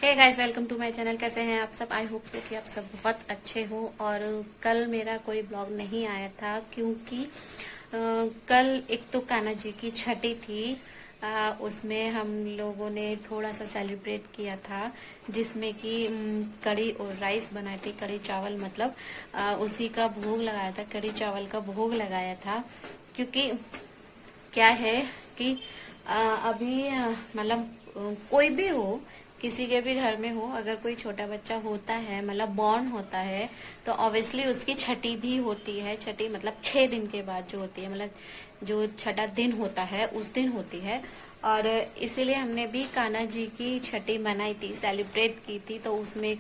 Hey guys, welcome to my channel. कैसे हैं आप सब? आई होप सो कि आप सब बहुत अच्छे हो। और कल मेरा कोई ब्लॉग नहीं आया था क्योंकि कल एक तो कान्हा जी की छठी थी। उसमें हम लोगों ने थोड़ा सा सेलिब्रेट किया था, जिसमें कि कढ़ी और राइस बनाए थे। कढ़ी चावल मतलब उसी का भोग लगाया था, कढ़ी चावल का भोग लगाया था। क्योंकि क्या है कि अभी मतलब कोई भी हो, किसी के भी घर में हो, अगर कोई छोटा बच्चा होता है मतलब बॉर्न होता है, तो ऑब्वियसली उसकी छठी भी होती है। छठी मतलब 6 दिन के बाद जो होती है, मतलब जो छठा दिन होता है उस दिन होती है। और इसीलिए हमने भी कान्हा जी की छठी मनाई थी, सेलिब्रेट की थी। तो उसमें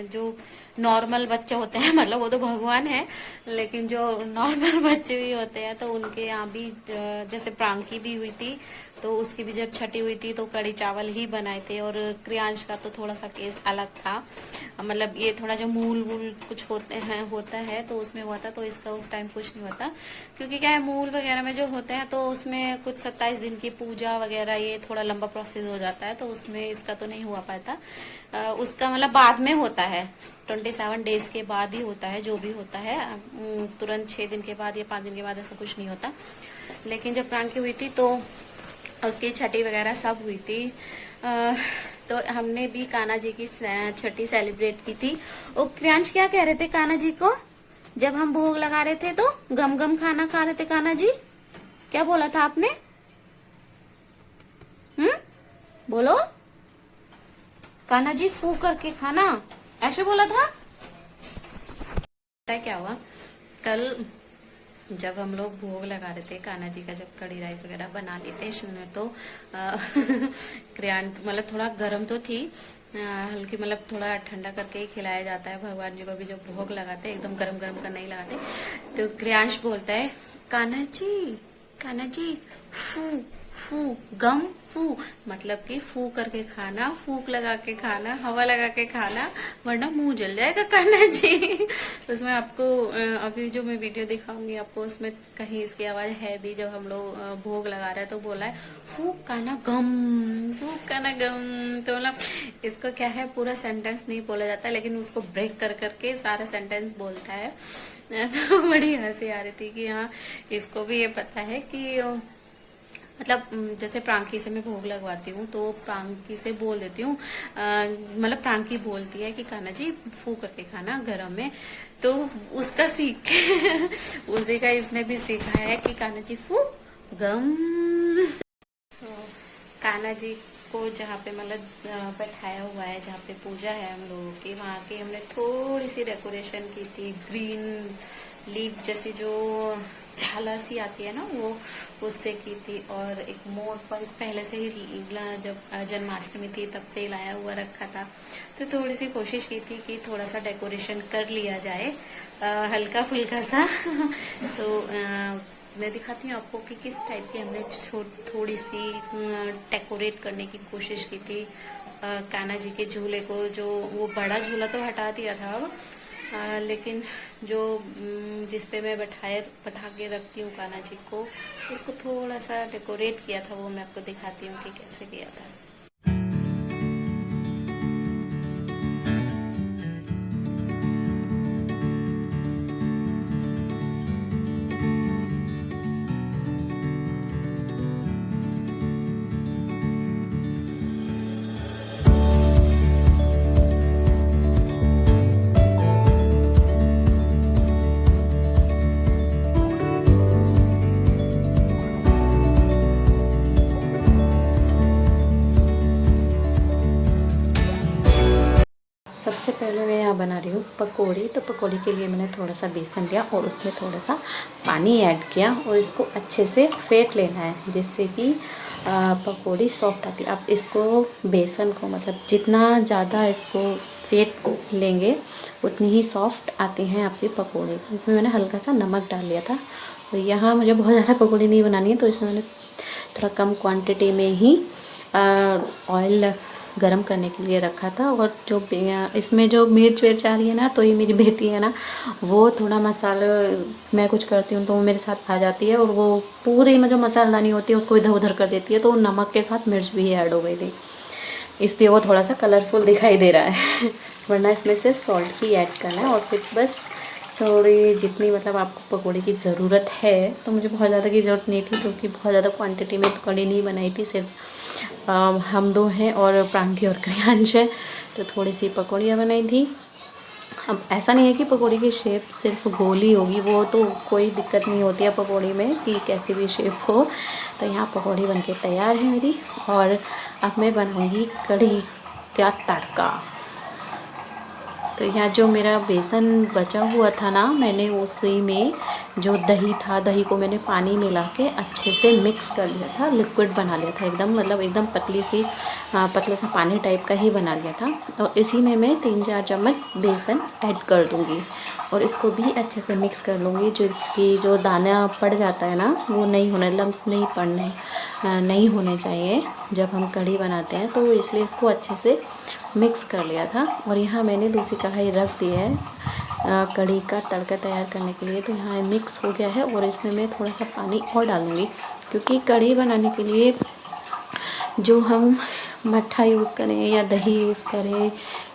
जो नॉर्मल बच्चे होते हैं, मतलब वो तो भगवान है, लेकिन जो नॉर्मल बच्चे भी होते हैं तो उनके यहाँ भी जैसे प्रांकी भी हुई थी, तो उसकी भी जब छठी हुई थी तो कढ़ी चावल ही बनाए थे। और क्रियांश का तो थोड़ा सा केस अलग था, मतलब ये थोड़ा जो मूल वूल कुछ होता है तो उसमें हुआ था। तो इसका उस टाइम कुछ नहीं होता, क्योंकि क्या है, मूल वगैरह में जो होते हैं तो उसमें कुछ 27 दिन की पूजा वगैरह, ये थोड़ा लंबा प्रोसेस हो जाता है, तो उसमें इसका तो नहीं हुआ पाता। उसका मतलब बाद में होता है, 27 डेज के बाद ही होता है जो भी होता है। तुरंत 6 दिन के बाद या 5 दिन के बाद ऐसा कुछ नहीं होता। लेकिन जब प्राण की हुई थी तो उसकी छठी वगैरह सब हुई थी। तो हमने भी कान्हा जी की छठी सेलिब्रेट की थी। और क्रियांश क्या कह रहे थे कान्हा जी को जब हम भोग लगा रहे थे? तो गम गम खाना खा रहे थे कान्हा जी। क्या बोला था आपने? बोलो। कान्हा जी फू करके खाना, ऐसे बोला था। पता है क्या हुआ? कल जब हम लोग भोग लगा रहे थे कान्हा जी का, जब कढ़ी राइस वगैरह बना लेते तो क्रियांश मतलब थोड़ा गर्म तो थी, हल्की मतलब थोड़ा ठंडा करके ही खिलाया जाता है भगवान जी को भी। जब भोग लगाते हैं एकदम गरम गरम का नहीं लगाते। तो क्रियांश बोलता है, कान्हा जी फू फू गम फू, मतलब कि फू करके खाना, फूक लगा के खाना, हवा लगा के खाना, वरना मुंह जल जाएगा कान्हा जी। उसमें आपको अभी जो मैं वीडियो दिखाऊंगी आपको, उसमें कहीं इसकी आवाज है भी। जब हम लोग भोग लगा रहे हैं तो बोला है फूक कान्हा गम, फूक कान्हा गम। तो मतलब इसको क्या है, पूरा सेंटेंस नहीं बोला जाता, लेकिन उसको ब्रेक कर करके सारा सेंटेंस बोलता है। तो बड़ी हंसी आ रही थी कि हाँ, इसको भी ये पता है कि मतलब जैसे प्रांकी से मैं भोग लगवाती हूँ तो प्रांकी से बोल देती हूँ, मतलब प्रांकी बोलती है कि कान्हा जी फू करके खाना गरम में। तो उसका सीख के उसी का इसने भी सीखा है कि कान्हा जी फू गम। तो कान्हा जी को जहाँ पे मतलब बैठाया हुआ है, जहाँ पे पूजा है हम लोगों की, वहाँ की हमने थोड़ी सी डेकोरेशन की थी। ग्रीन लीफ जैसी जो झालर सी आती है ना, वो उससे की थी। और एक मोर पर पहले से ही जब जन्माष्टमी थी तब से ही लाया हुआ रखा था। तो थोड़ी सी कोशिश की थी कि थोड़ा सा डेकोरेशन कर लिया जाए, हल्का फुल्का सा। तो मैं दिखाती हूँ आपको कि किस टाइप की हमने थोड़ी सी डेकोरेट करने की कोशिश की थी कान्हा जी के झूले को। जो वो बड़ा झूला तो हटा दिया था अब, लेकिन जो जिस पे मैं बैठा के रखती हूँ कान्हा जी को, उसको थोड़ा सा डेकोरेट किया था। वो मैं आपको दिखाती हूँ कि कैसे किया था। सबसे पहले मैं यहाँ बना रही हूँ पकौड़ी। तो पकौड़ी के लिए मैंने थोड़ा सा बेसन लिया और उसमें थोड़ा सा पानी ऐड किया और इसको अच्छे से फेंट लेना है, जिससे कि पकौड़ी सॉफ्ट आती है। आप इसको बेसन को मतलब जितना ज़्यादा इसको फेंट लेंगे उतनी ही सॉफ्ट आती हैं आपकी पकौड़ी। इसमें मैंने हल्का सा नमक डाल लिया था। और यहाँ मुझे बहुत ज़्यादा पकौड़ी नहीं बनानी है, तो इसमें मैंने थोड़ा कम क्वांटिटी में ही ऑयल गरम करने के लिए रखा था। और जो इसमें जो मिर्च विर्च आ रही है ना, तो ये मेरी बेटी है ना, वो थोड़ा मसाला मैं कुछ करती हूँ तो वो मेरे साथ आ जाती है और वो पूरी में जो मसालेदानी होती है उसको इधर उधर कर देती है, तो नमक के साथ मिर्च भी ऐड हो गई थी। इसलिए वो थोड़ा सा कलरफुल दिखाई दे रहा है वरना इसमें सिर्फ सॉल्ट ही ऐड करना है। और फिर बस थोड़ी जितनी मतलब आपको पकौड़े की ज़रूरत है, तो मुझे बहुत ज़्यादा की ज़रूरत नहीं थी क्योंकि बहुत ज़्यादा क्वांटिटी में तो कड़ी नहीं बनाई थी, सिर्फ हम दो हैं और प्रांगी और क्रियांश है, तो थोड़ी सी पकौड़ियाँ बनाई थी। अब ऐसा नहीं है कि पकौड़ी की शेप सिर्फ गोल ही होगी, वो तो कोई दिक्कत नहीं होती है पकौड़ी में कि कैसी भी शेप हो। तो यहाँ पकौड़ी बनके तैयार है मेरी, और अब मैं बनाऊँगी कढ़ी का तड़का। तो यहाँ जो मेरा बेसन बचा हुआ था ना, मैंने उसी में जो दही था, दही को मैंने पानी मिला के अच्छे से मिक्स कर लिया था, लिक्विड बना लिया था एकदम, मतलब एकदम पतली सी पतला सा पानी टाइप का ही बना लिया था। और इसी में मैं 3-4 चम्मच बेसन ऐड कर दूँगी और इसको भी अच्छे से मिक्स कर लूँगी। जो इसकी जो दाना पड़ जाता है ना, वो नहीं होना, लम्स नहीं पड़ने नहीं होने चाहिए जब हम कढ़ी बनाते हैं, तो इसलिए इसको अच्छे से मिक्स कर लिया था। और यहाँ मैंने दूसरी कढ़ाई रख दी है कढ़ी का तड़का तैयार करने के लिए। तो यहाँ मिक्स हो गया है और इसमें मैं थोड़ा सा पानी और डालूँगी, क्योंकि कढ़ी बनाने के लिए जो हम मट्ठा यूज़ करें या दही यूज़ करें,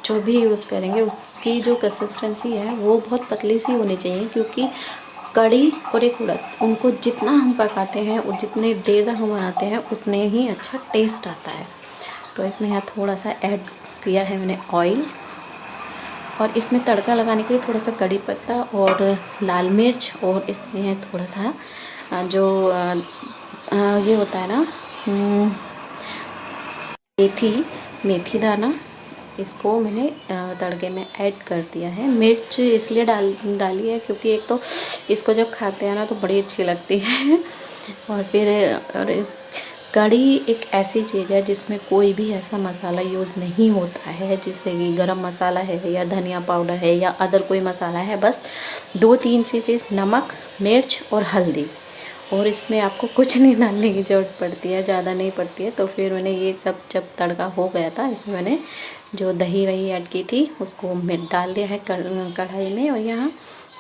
जो भी यूज़ करेंगे, उसकी जो कंसिस्टेंसी है वो बहुत पतली सी होनी चाहिए। क्योंकि कढ़ी और एक उड़द, उनको जितना हम पकाते हैं और जितने देर तक हम बनाते हैं उतने ही अच्छा टेस्ट आता है। तो इसमें यहाँ थोड़ा सा ऐड किया है मैंने ऑयल, और इसमें तड़का लगाने के लिए थोड़ा सा कड़ी पत्ता और लाल मिर्च, और इसमें है थोड़ा सा जो ये होता है ना मेथी दाना, इसको मैंने तड़के में ऐड कर दिया है। मिर्च इसलिए डाली है क्योंकि एक तो इसको जब खाते हैं ना तो बड़ी अच्छी लगती है और फिर कढ़ी एक ऐसी चीज़ है जिसमें कोई भी ऐसा मसाला यूज़ नहीं होता है, जैसे कि गरम मसाला है या धनिया पाउडर है या अदर कोई मसाला है। बस 2-3 चीज़ें, नमक, मिर्च और हल्दी, और इसमें आपको कुछ नहीं डालने की ज़रूरत पड़ती है, ज़्यादा नहीं पड़ती है। तो फिर मैंने ये सब जब तड़का हो गया था, इसमें मैंने जो दही वही ऐड की थी उसको मैं डाल दिया है कढ़ाई में। और यहाँ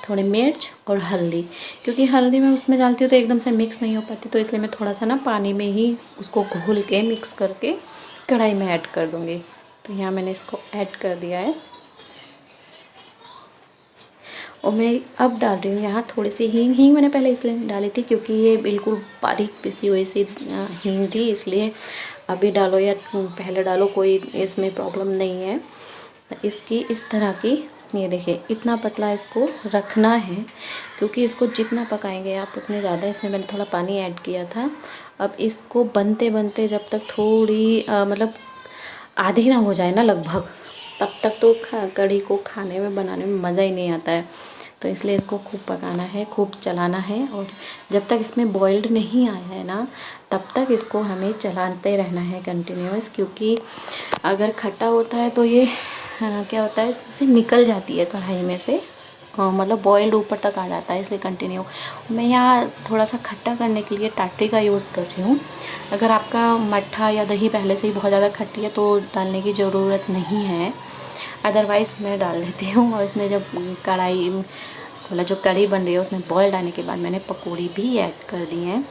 थोड़ी मिर्च और हल्दी, क्योंकि हल्दी मैं उसमें डालती हूँ तो एकदम से मिक्स नहीं हो पाती, तो इसलिए मैं थोड़ा सा ना पानी में ही उसको घोल के मिक्स करके कढ़ाई में ऐड कर दूँगी। तो यहाँ मैंने इसको ऐड कर दिया है। और मैं अब डाल रही हूँ यहाँ थोड़ी सी हींग मैंने पहले इसलिए डाली थी क्योंकि ये बिल्कुल बारीक पिसी हुई सी हींग थी, इसलिए अभी डालो या पहले डालो कोई इसमें प्रॉब्लम नहीं है। इसकी इस तरह की, ये देखिए इतना पतला इसको रखना है, क्योंकि इसको जितना पकाएंगे आप उतने ज़्यादा, इसमें मैंने थोड़ा पानी ऐड किया था। अब इसको बनते बनते जब तक थोड़ी मतलब आधी ना हो जाए ना लगभग, तब तक तो कढ़ी को खाने में बनाने में मज़ा ही नहीं आता है। तो इसलिए इसको खूब पकाना है, खूब चलाना है, और जब तक इसमें बॉइल्ड नहीं आया है ना तब तक इसको हमें चलाते रहना है कंटिन्यूअस। क्योंकि अगर खट्टा होता है तो ये क्या होता है, इससे निकल जाती है कढ़ाई में से, मतलब बॉइल्ड ऊपर तक आ जाता है, इसलिए कंटिन्यू। मैं यहाँ थोड़ा सा खट्टा करने के लिए टाटरी का यूज़ कर रही हूँ। अगर आपका मट्ठा या दही पहले से ही बहुत ज़्यादा खट्टी है तो डालने की ज़रूरत नहीं है, अदरवाइज़ मैं डाल देती हूँ। और इसमें जब कढ़ाई मतलब जो कढ़ी बन रही है उसमें बॉइल्ड आने के बाद मैंने पकौड़ी भी ऐड कर दी हैं।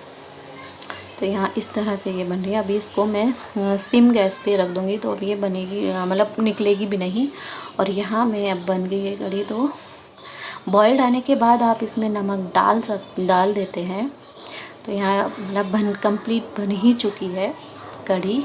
तो यहाँ इस तरह से ये बन रही है। अभी इसको मैं सिम गैस पे रख दूँगी, तो अब ये बनेगी मतलब निकलेगी भी नहीं। और यहाँ मैं अब बन गई है कढ़ी। तो बॉइल्ड आने के बाद आप इसमें नमक डाल देते हैं। तो यहाँ मतलब कंप्लीट बन ही चुकी है कढ़ी।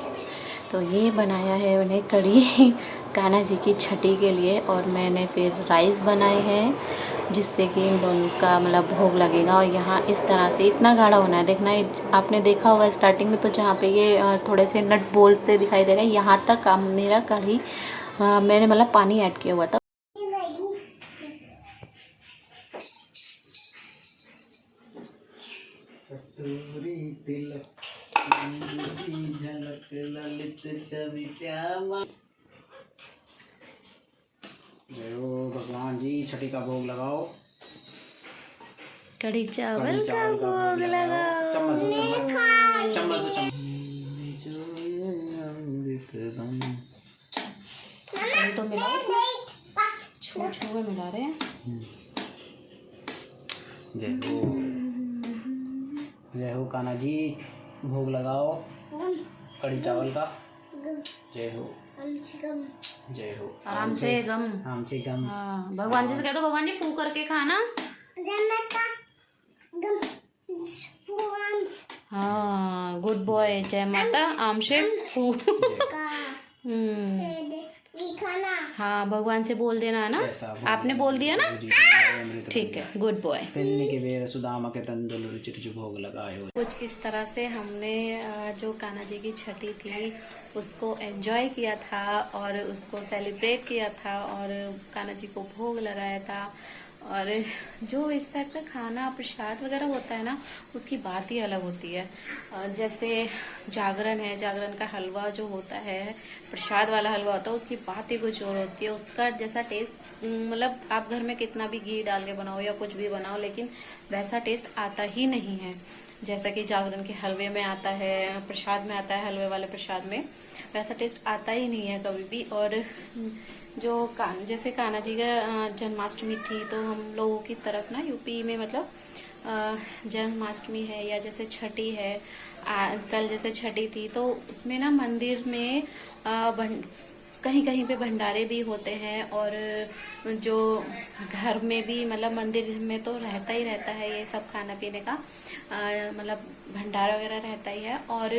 तो ये बनाया है मैंने कढ़ी कान्हा जी की छठी के लिए, और मैंने फिर राइस बनाए हैं जिससे कि इन दोनों का मतलब भोग लगेगा। और यहाँ इस तरह से इतना गाढ़ा होना है, देखना आपने देखा होगा स्टार्टिंग में, तो जहाँ पे ये थोड़े से नट बोल्ट से दिखाई दे रहे हैं, यहाँ तक मेरा कढ़ी मैंने मतलब पानी ऐड किया हुआ था। कस्तूरी तिलक झलक ललित छवि श्यामा। जय हो भगवान जी, छठी का भोग लगाओ, कढ़ी चावल का भोग लगाओ। चम्मच दो, चम्मच दो, चम्मच। तो मिलाओ, छू के मिला रहे हैं। जय हो कान्हा जी, भोग लगाओ कढ़ी चावल का। जय हो, जय हो। आराम से गम। आराम से गम। हाँ, भगवान जी से कह दो, भगवान जी फू करके खाना। हाँ, गुड बॉय। जय माता। आम से फू। हाँ, भगवान से बोल देना ना। आपने बोल दिया ना? ठीक है, गुड बॉय। पिन्नी के बेर सुदामा के तंदुल रुचि रुचि भोग लगाए हो। कुछ इस तरह से हमने जो कान्हा जी की छठी थी उसको एंजॉय किया था और उसको सेलिब्रेट किया था और कान्हा जी को भोग लगाया था। और जो इस टाइप का खाना प्रसाद वगैरह होता है ना, उसकी बात ही अलग होती है। जैसे जागरण है, जागरण का हलवा जो होता है, प्रसाद वाला हलवा होता है, उसकी बात ही कुछ और होती है। उसका जैसा टेस्ट, मतलब आप घर में कितना भी घी डाल के बनाओ या कुछ भी बनाओ, लेकिन वैसा टेस्ट आता ही नहीं है जैसा कि जागरण के हलवे में आता है, प्रसाद में आता है, हलवे वाले प्रसाद में वैसा टेस्ट आता ही नहीं है कभी भी। और जो जैसे कान्हा जी का जन्माष्टमी थी, तो हम लोगों की तरफ ना यूपी में मतलब जन्माष्टमी है या जैसे छठी है, कल जैसे छठी थी, तो उसमें ना मंदिर में कहीं कहीं पे भंडारे भी होते हैं। और जो घर में भी मतलब मंदिर में तो रहता ही रहता है ये सब खाना पीने का, मतलब भंडारा वगैरह रहता ही है। और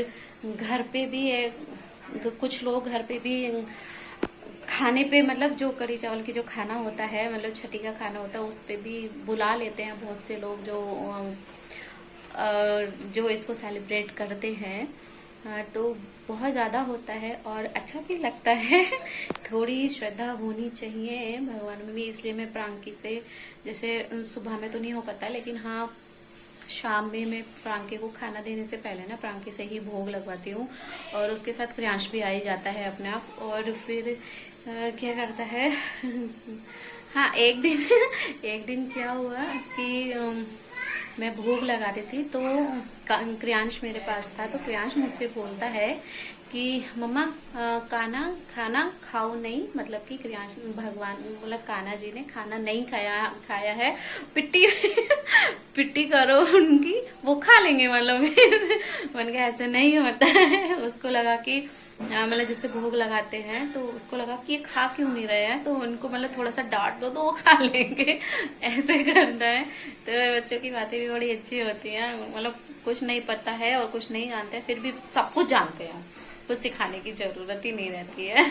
घर पे भी कुछ लोग घर पे भी खाने पे, मतलब जो कढ़ी चावल की जो खाना होता है, मतलब छठी का खाना होता है, उस पे भी बुला लेते हैं बहुत से लोग जो इसको सेलिब्रेट करते हैं। तो बहुत ज़्यादा होता है और अच्छा भी लगता है। थोड़ी श्रद्धा होनी चाहिए भगवान में भी, इसलिए मैं प्रांकी से, जैसे सुबह में तो नहीं हो पाता, लेकिन हाँ शाम में मैं प्रांकी को खाना देने से पहले ना प्रांकी से ही भोग लगवाती हूँ। और उसके साथ क्रियांश भी आ ही जाता है अपने आप। और फिर क्या करता है हाँ, एक दिन क्या हुआ कि मैं भोग लगा रही थी, तो क्रियांश मेरे पास था। तो क्रियांश मुझसे बोलता है कि मम्मा खाना खाओ नहीं, मतलब कि क्रियांश भगवान मतलब कान्हा जी ने खाना नहीं खाया है, पिट्टी करो उनकी, वो खा लेंगे। मतलब मन का ऐसे नहीं होता है। उसको लगा कि मतलब जैसे भोग लगाते हैं तो उसको लगा कि ये खा क्यों नहीं रहे हैं, तो उनको मतलब थोड़ा सा डांट दो तो वो खा लेंगे। ऐसे करता है। तो बच्चों की बातें भी बड़ी अच्छी होती हैं, मतलब कुछ नहीं पता है और कुछ नहीं जानते हैं, फिर भी सब कुछ जानते हैं, कुछ सिखाने की जरूरत ही नहीं रहती है।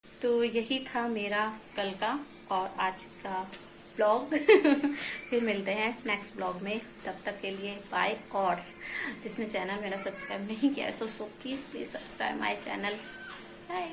तो यही था मेरा कल का और आज का ब्लॉग। फिर मिलते हैं नेक्स्ट ब्लॉग में, तब तक के लिए बाय। और जिसने चैनल मेरा सब्सक्राइब नहीं किया है, so please subscribe my channel. Bye.